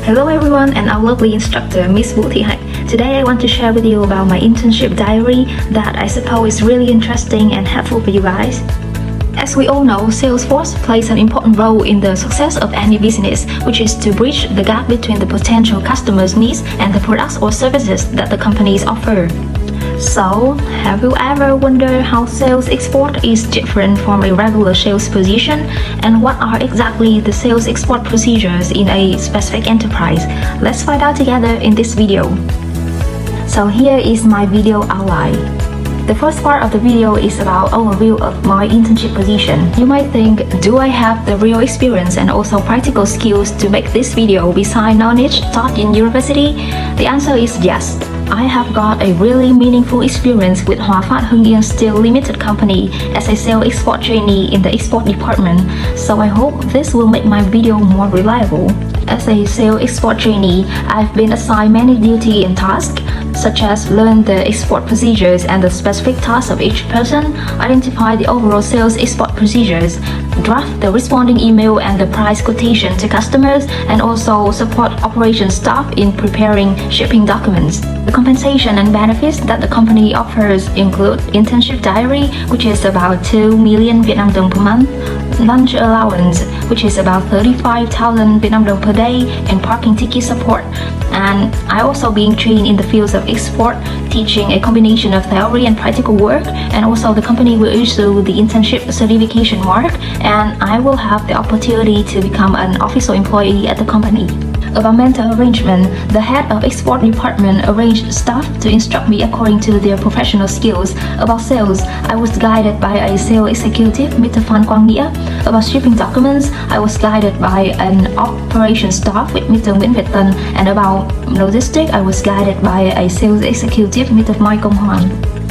Hello everyone, and our lovely instructor, Miss Vũ Thị Hạnh. Today I want to share with you about my internship diary that I suppose is really interesting and helpful for you guys. As we all know, sales force plays an important role in the success of any business, which is to bridge the gap between the potential customers' needs and the products or services that the companies offer. So, have you ever wondered how sales export is different from a regular sales position, and what are exactly the sales export procedures in a specific enterprise? Let's find out together in this video. So here is my video outline. The first part of the video is about overview of my internship position. You might think, do I have the real experience and also practical skills to make this video beside knowledge taught in university? The answer is yes. I have got a really meaningful experience with Hoa Phat Steel Limited Company as a sales export trainee in the export department, so I hope this will make my video more reliable. As a sales export trainee, I've been assigned many duties and tasks, such as learn the export procedures and the specific tasks of each person, identify the overall sales export procedures, draft the responding email and the price quotation to customers, and also support operations staff in preparing shipping documents. The compensation and benefits that the company offers include internship diary, which is about 2 million Viet Nam dong per month, lunch allowance, which is about 35,000 Vietnam dong per day, and parking ticket support. And I also being trained in the fields of export, teaching a combination of theory and practical work, and also the company will issue the internship certification mark, and I will have the opportunity to become an official employee at the company. About mentor arrangement, the head of export department arranged staff to instruct me according to their professional skills. About sales, I was guided by a sales executive, Mr. Phan Quang Nghĩa. About shipping documents, I was guided by an operations staff with Mr. Nguyễn Việt Tân, and about logistics, I was guided by a sales executive, Mr. Mai Công Hoan.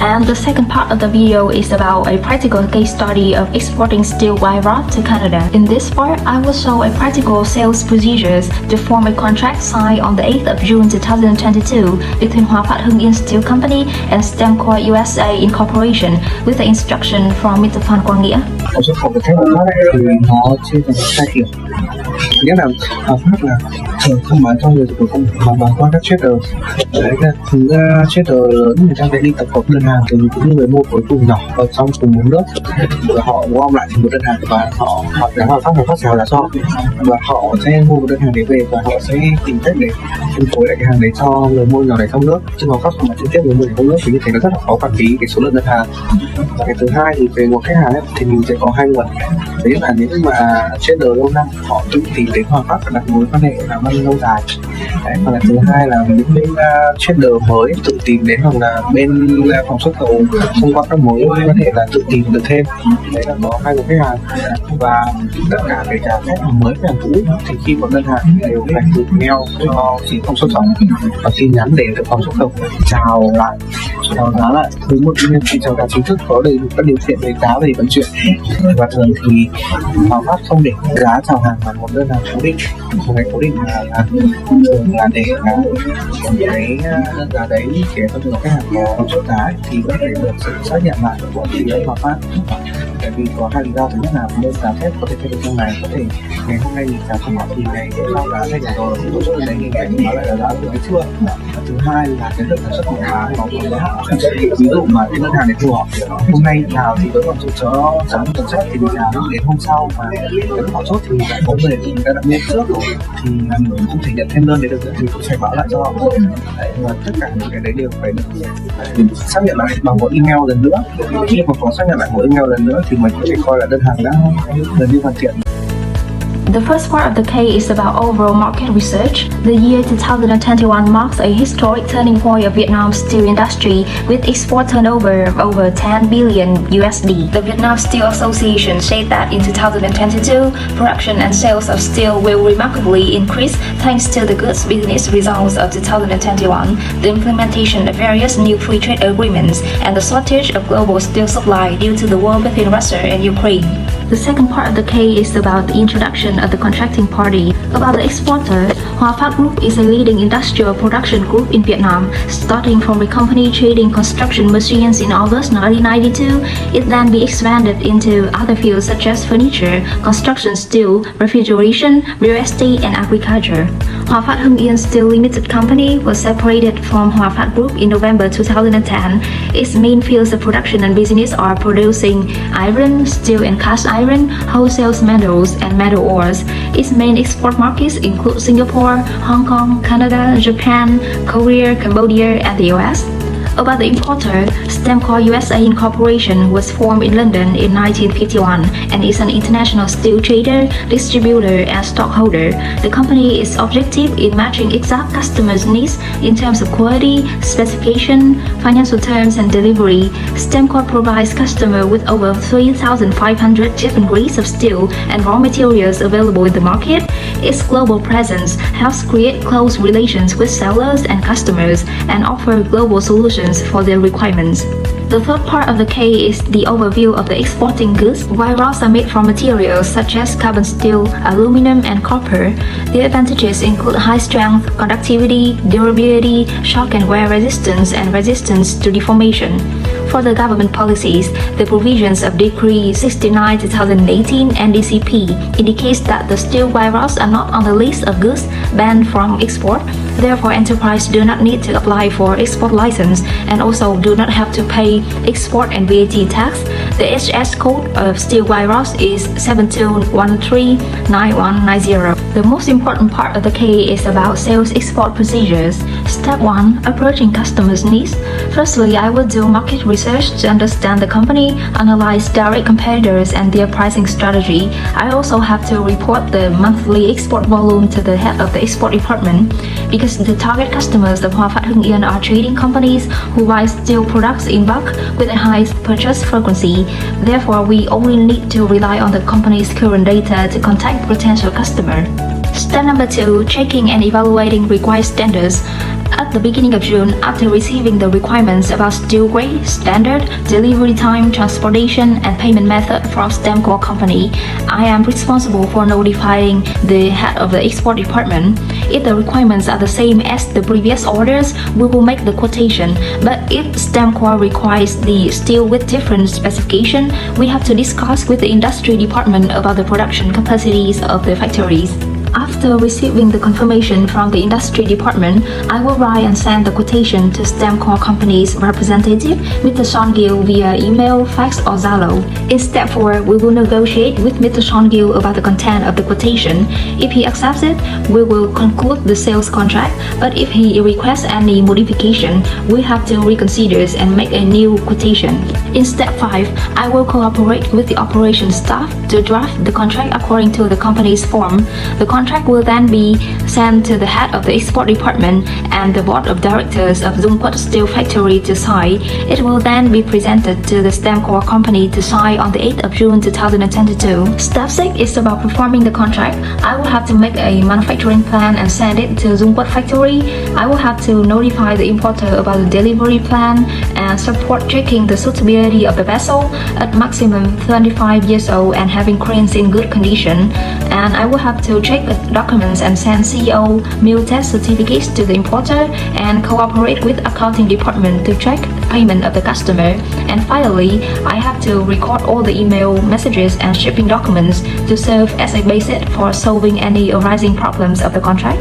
And the second part of the video is about a practical case study of exporting steel wire rod to Canada. In this part, I will show a practical sales procedures to form a contract signed on the 8th of June 2022 between Hoa Phat Steel Company and Stemco USA Incorporation with the instruction from Mr. Phan Quang Nghĩa. Xuất khẩu với các hợp tác thì nó chia thành hai kiểu. Nghĩa là hợp tác là thường không bán cho người dùng không mà bán qua các trader. Đấy là thực ra trader lớn người ta sẽ đi tập hợp đơn hàng từ những người mua cuối cùng nhỏ ở trong cùng một nước, rồi họ gom lại thành một đơn hàng và họ giá hợp tác và phát xào giá cho họ, và họ sẽ mua một đơn hàng đấy về và họ sẽ tìm cách để phân phối lại cái hàng đấy cho người mua nhỏ này trong nước, chứ mà các mà trực tiếp người mua trong nước thì như thế nó rất là khó quản lý cái số lượng đơn hàng. Và cái thứ hai thì về nguồn khách hàng ấy, thì mình sẽ có hai nguồn. Đấy là những mà trader lâu năm họ tự tìm đến Hoa Phat và đặt mối quan hệ làm ăn lâu dài. Đấy, và thứ hai là những bên trader mới tự tìm đến, hoặc là bên phòng xuất khẩu thông qua các mối quan hệ là tự tìm được thêm. Đấy là có hai nguồn khách hàng, và tất cả kể cả khách hàng mới, khách hàng cũ thì khi có đơn hàng đều phải gửi mail cho chỉ phòng xuất khẩu và tin nhắn để được phòng xuất khẩu chào giá lại với một chào giá chính thức có đầy đủ các điều kiện về giá về vận chuyển. Và thường thì Hoa Phat không để giá chào hàng là một đơn hàng cố định, một cái cố định là thường là để cái đơn giá đấy kể cho khách hàng có chốt giá thì có thể được sự xác nhận lại của phía Hoa Phat. Tại vì có hai lý do. Thứ nhất là đơn giá thép có thể thay đổi trong ngày, có thể ngày hôm nay mình giá không hợp thì ngày sau giá thay đổi rồi, có chốt đấy ngày nó lại là giá của ngày trưa. Thứ hai là cái lượng sản xuất của hàng nó có giới hạn. Ví dụ mà cái đơn hàng này phù hợp hôm nay chào thì vẫn còn chốt cho giá 1% thì mình chào đến hôm sau, mà nếu họ chốt thì lại có người thì người ta đã mua trước rồi thì mình không thể nhận thêm đơn đấy được nữa, thì cũng phải báo lại cho họ. Và tất cả những cái đấy đều phải được xác nhận lại bằng một email lần nữa. Khi mà có xác nhận lại một email lần nữa thì mình có thể coi là đơn hàng đã gần như hoàn thiện. The first part of the case is about overall market research. The year 2021 marks a historic turning point of Vietnam's steel industry with export turnover of over 10 billion USD. The Vietnam Steel Association said that in 2022, production and sales of steel will remarkably increase thanks to the good business results of 2021, the implementation of various new free trade agreements, and the shortage of global steel supply due to the war between Russia and Ukraine. The second part of the case is about the introduction of the contracting party. About the exporter, Hoa Phat Group is a leading industrial production group in Vietnam. Starting from a company trading construction machines in August 1992, it then be expanded into other fields such as furniture, construction steel, refrigeration, real estate, and agriculture. Hoa Phat Steel Limited Company was separated from Hoa Phat Group in November 2010. Its main fields of production and business are producing iron, steel and cast iron, wholesale metals and metal ores. Its main export markets include Singapore, Hong Kong, Canada, Japan, Korea, Cambodia and the US. About the importer, Stamco USA Incorporation was formed in London in 1951 and is an international steel trader, distributor and stockholder. The company is objective in matching exact customers' needs in terms of quality, specification, financial terms and delivery. Stamco provides customers with over 3,500 different grades of steel and raw materials available in the market. Its global presence helps create close relations with sellers and customers and offer global solutions for their requirements. The third part of the K is the overview of the exporting goods. Wire rods are made from materials such as carbon steel, aluminum, and copper. The advantages include high strength, conductivity, durability, shock and wear resistance, and resistance to deformation. For the government policies, the provisions of Decree 69/2018 NDCP indicates that the steel wire rods are not on the list of goods banned from export. Therefore, enterprises do not need to apply for export license and also do not have to pay export and VAT tax. The HS code of steel wire rods is 72139190. The most important part of the K is about sales export procedures. Step 1. Approaching customers' needs. Firstly, I will do market research to understand the company, analyze direct competitors and their pricing strategy. I also have to report the monthly export volume to the head of the export department because the target customers of Hoa Phat are trading companies who buy steel products in bulk with a high purchase frequency. Therefore, we only need to rely on the company's current data to contact potential customers. Step number 2. Checking and evaluating required standards. At the beginning of June, after receiving the requirements about steel grade, standard, delivery time, transportation, and payment method from Stamco company, I am responsible for notifying the head of the export department. If the requirements are the same as the previous orders, we will make the quotation. But if Stamco requires the steel with different specification, we have to discuss with the industry department about the production capacities of the factories. After receiving the confirmation from the industry department, I will write and send the quotation to Stamco company's representative, Mr. Sean Gill, via email, fax or Zalo. In step 4, we will negotiate with Mr. Sean Gill about the content of the quotation. If he accepts it, we will conclude the sales contract, but if he requests any modification, we have to reconsider and make a new quotation. In step 5, I will cooperate with the operations staff to draft the contract according to the company's form. The contract will then be sent to the head of the export department and the board of directors of Hoa Phat Steel Factory to sign. It will then be presented to the Stamco company to sign on the 8th of June 2022. Step 6 is about performing the contract. I will have to make a manufacturing plan and send it to Hoa Phat Factory. I will have to notify the importer about the delivery plan and support checking the suitability of the vessel at maximum 25 years old and having cranes in good condition. And I will have to check the documents and send CO meal test certificates to the importer and cooperate with accounting department to check payment of the customer. And finally, I have to record all the email messages and shipping documents to serve as a basis for solving any arising problems of the contract.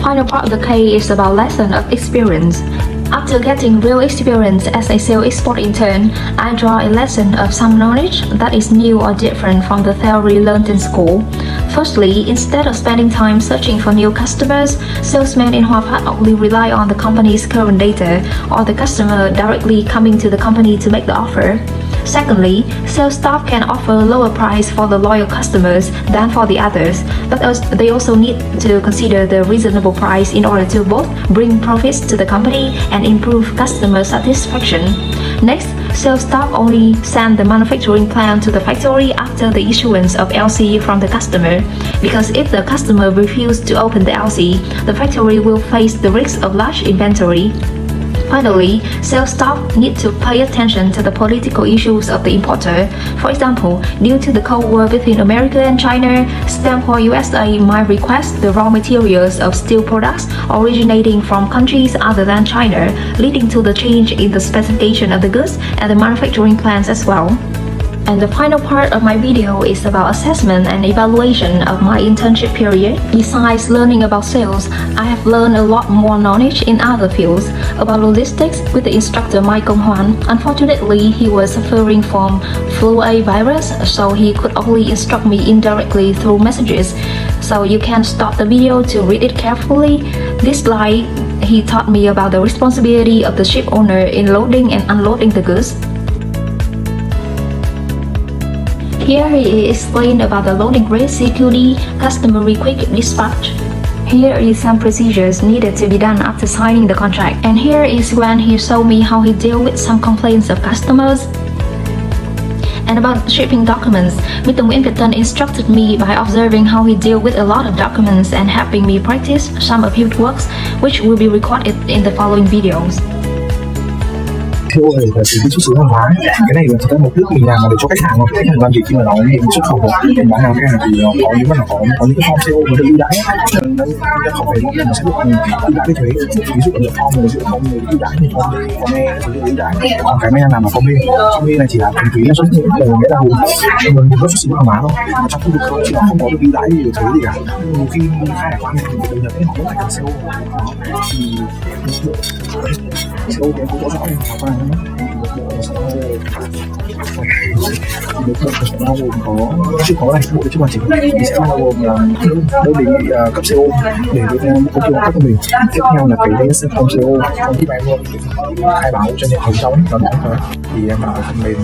Final part of the K is about lesson of experience. After getting real experience as a sales export intern, I draw a lesson of some knowledge that is new or different from the theory learned in school. Firstly, instead of spending time searching for new customers, salesmen in Hoa Phat only rely on the company's current data or the customer directly coming to the company to make the offer. Secondly, sales staff can offer lower price for the loyal customers than for the others, but they also need to consider the reasonable price in order to both bring profits to the company and improve customer satisfaction. Next, sales staff only send the manufacturing plan to the factory after the issuance of LC from the customer, because if the customer refuses to open the LC, the factory will face the risk of large inventory. Finally, sales staff need to pay attention to the political issues of the importer. For example, due to the Cold War between America and China, Stamco USA might request the raw materials of steel products originating from countries other than China, leading to the change in the specification of the goods and the manufacturing plans as well. And the final part of my video is about assessment and evaluation of my internship period. Besides learning about sales, I have learned a lot more knowledge in other fields about logistics with the instructor Mai Kong Hoan. Unfortunately, he was suffering from flu A virus, so he could only instruct me indirectly through messages. So you can stop the video to read it carefully. This slide, he taught me about the responsibility of the ship owner in loading and unloading the goods. Here he explained about the loading rate, CQD, customary quick dispatch. Here is some procedures needed to be done after signing the contract. And here is when he showed me how he dealt with some complaints of customers. And about shipping documents, Mr. Nguyễn Việt Tân instructed me by observing how he dealt with a lot of documents and helping me practice some of his works, which will be recorded in the following videos. CO là cái xuất xứ hàng hóa, cái này là thực ra mục đích mình làm là để cho khách hàng thôi. Khách hàng làm gì khi mà nói mình xuất khẩu mình bán hàng khách hàng thì có những cái form CO mà được ưu đãi, nhập khẩu về nó sẽ được ưu đãi cái thuế. Ví dụ là form này, form này ưu đãi thì form E thì được ưu đãi. Còn cái này làm là form B này chỉ là thuế phí là xuất khẩu, nghĩa là mình có xuất xứ hàng hóa thôi. Trong khu vực không chỉ là không có được ưu đãi gì về thuế gì cả. Nhiều khi khai hải quan thì mình đầu nhập hết họ cũng phải cần CO thì CO thì cũng có rõ ràng hải quan. Một bộ sẽ bao gồm có chưa có này, bộ chức hoàn chỉnh thì sẽ bao gồm là đơn vị cấp CO để Viet Nam công ty cấp của mình. Tiếp theo là cái form CO, trong khi em luôn khai báo cho nhập khẩu sau ấy, còn đó thì em bảo phần mềm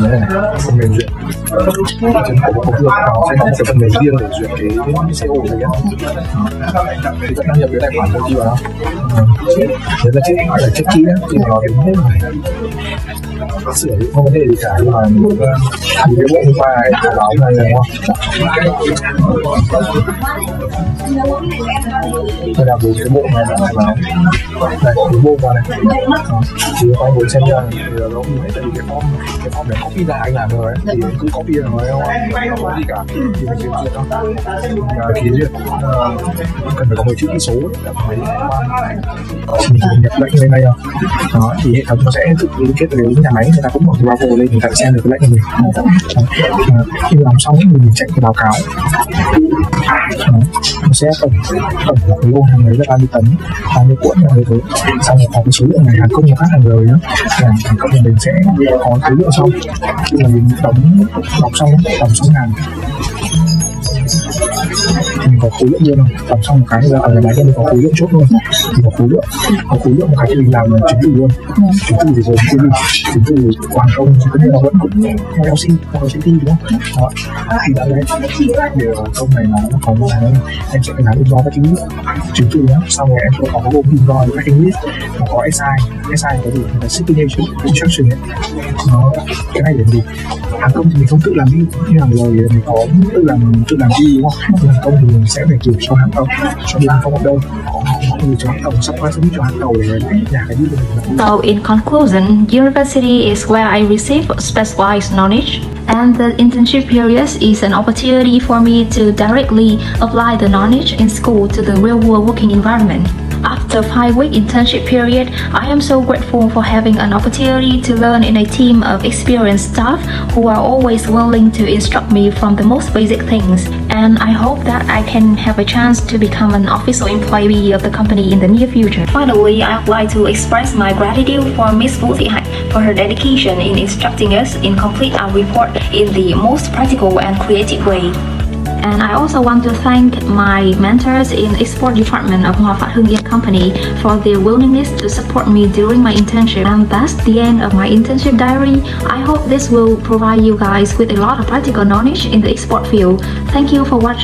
như này, phần mềm duyệt chính của bộ công thương nó sẽ có một cái phần mềm riêng để duyệt cái CO của mình. Thì vẫn đăng nhập cái tài khoản công ty vào đó. Đấy là check kỹ đấy, thì nó đến hết rồi. Sửa thì không vấn đề gì cả, nhưng mà cái bộ hôm qua ấy khai báo này đúng không? Đây là 4 cái bộ này là này, 4 bộ qua này. Thì các anh muốn xem ra thì nó cũng hết, tại vì cái form này copy ra anh làm rồi ấy, thì cứ copy rồi không có gì cả. Thì mình ký duyệt thôi. Ký duyệt cần phải có 10 chữ ký số để mấy mình nhập lệnh lên đây không? Đó, thì hệ thống nó sẽ tự liên kết với nhà máy, người ta cũng mở browser lên, người ta xem được cái lệnh của mình. Khi làm xong mình chạy cái báo cáo. Nó sẽ tổng là cái lô hàng đấy là 30 tấn, 20 cuộn là thế. Xong rồi có cái số lượng này hàng công và các hàng rồi nữa. Hàng công thì mình sẽ có khối lượng xong. Khi mà mình đọc xong hàng mình có khối lượng luôn rồi, đọc xong một cái là ở nhà máy mình có khối lượng chốt luôn, mình có khối lượng một cái thì mình làm chứng từ luôn, chứng từ thì rồi chứng từ hoàn công cái này nó vẫn cũng LC hoặc là CT đúng không? Đó thì đã đấy để công này nó có một cái em sẽ phải làm invoice các chứng từ nhá, xong rồi em có gồm invoice các English, nó có SI có gì là shipping instruction ấy. Nó cái này để gì hàng công thì mình không tự làm đi, như hàng rồi mình có tự làm đi đúng không? Hàng công thì mình sẽ phải kiểm cho hàng tàu, cho bên không ở đâu thì cho hàng tàu sắp qua sẽ cho hàng tàu để nhà cái đi của mình. So in conclusion, university is where I receive specialized knowledge, and the internship period is an opportunity for me to directly apply the knowledge in school to the real-world working environment. After 5-week internship period, I am so grateful for having an opportunity to learn in a team of experienced staff who are always willing to instruct me from the most basic things. And I hope that I can have a chance to become an official employee of the company in the near future. Finally, I would like to express my gratitude for Miss Vũ Thị Hạnh for her dedication in instructing us in complete our report in the most practical and creative way. And I also want to thank my mentors in the export department of Hoa Phat Steel Co for their willingness to support me during my internship. And that's the end of my internship diary. I hope this will provide you guys with a lot of practical knowledge in the export field. Thank you for watching.